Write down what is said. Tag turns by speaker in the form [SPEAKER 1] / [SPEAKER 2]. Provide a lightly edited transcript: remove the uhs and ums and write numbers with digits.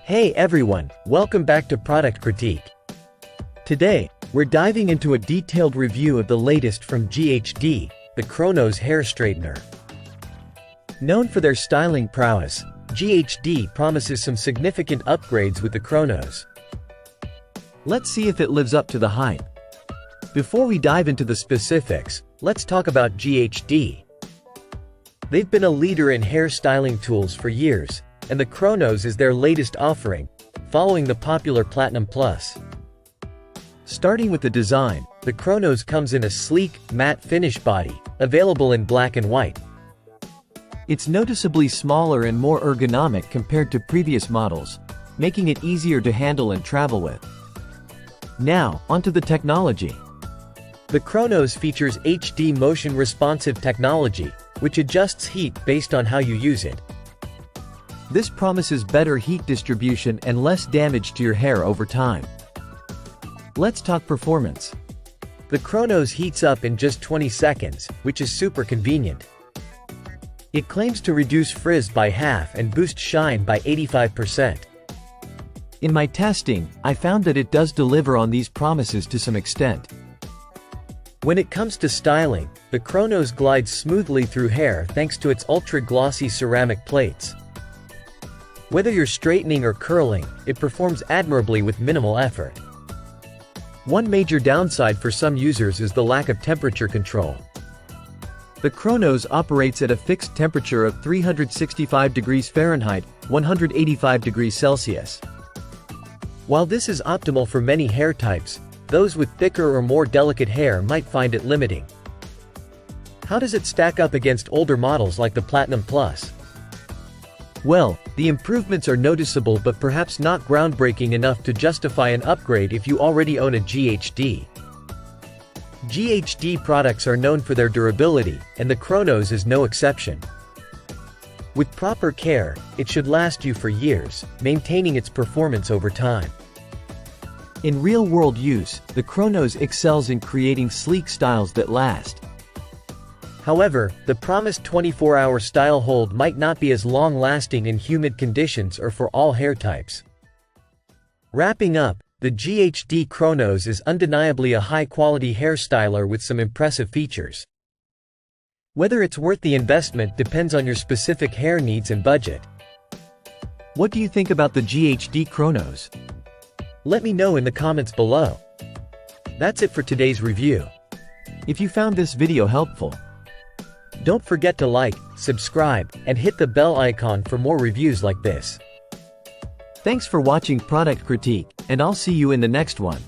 [SPEAKER 1] Hey everyone, welcome back to Product Critique. Today, we're diving into a detailed review of the latest from GHD, the Chronos hair straightener. Known for their styling prowess, GHD promises some significant upgrades with the Chronos. Let's see if it lives up to the hype. Before we dive into the specifics, let's talk about GHD. They've been a leader in hair styling tools for years, and the Chronos is their latest offering, following the popular Platinum Plus. Starting with the design, the Chronos comes in a sleek, matte finish body, available in black and white. It's noticeably smaller and more ergonomic compared to previous models, making it easier to handle and travel with. Now, onto the technology. The Chronos features HD motion-responsive technology, which adjusts heat based on how you use it. This promises better heat distribution and less damage to your hair over time. Let's talk performance. The Chronos heats up in just 20 seconds, which is super convenient. It claims to reduce frizz by half and boost shine by 85%. In my testing, I found that it does deliver on these promises to some extent. When it comes to styling, the Chronos glides smoothly through hair thanks to its ultra-glossy ceramic plates. Whether you're straightening or curling, it performs admirably with minimal effort. One major downside for some users is the lack of temperature control. The Chronos operates at a fixed temperature of 365 degrees Fahrenheit, 185 degrees Celsius. While this is optimal for many hair types, those with thicker or more delicate hair might find it limiting. How does it stack up against older models like the Platinum Plus? Well, the improvements are noticeable but perhaps not groundbreaking enough to justify an upgrade if you already own a GHD. GHD products are known for their durability, and the Chronos is no exception. With proper care, it should last you for years, maintaining its performance over time. In real-world use, the Chronos excels in creating sleek styles that last. However, the promised 24-hour style hold might not be as long-lasting in humid conditions or for all hair types. Wrapping up, the GHD Chronos is undeniably a high-quality hair styler with some impressive features. Whether it's worth the investment depends on your specific hair needs and budget. What do you think about the GHD Chronos? Let me know in the comments below. That's it for today's review. If you found this video helpful, don't forget to like, subscribe, and hit the bell icon for more reviews like this. Thanks for watching Product Critique, and I'll see you in the next one.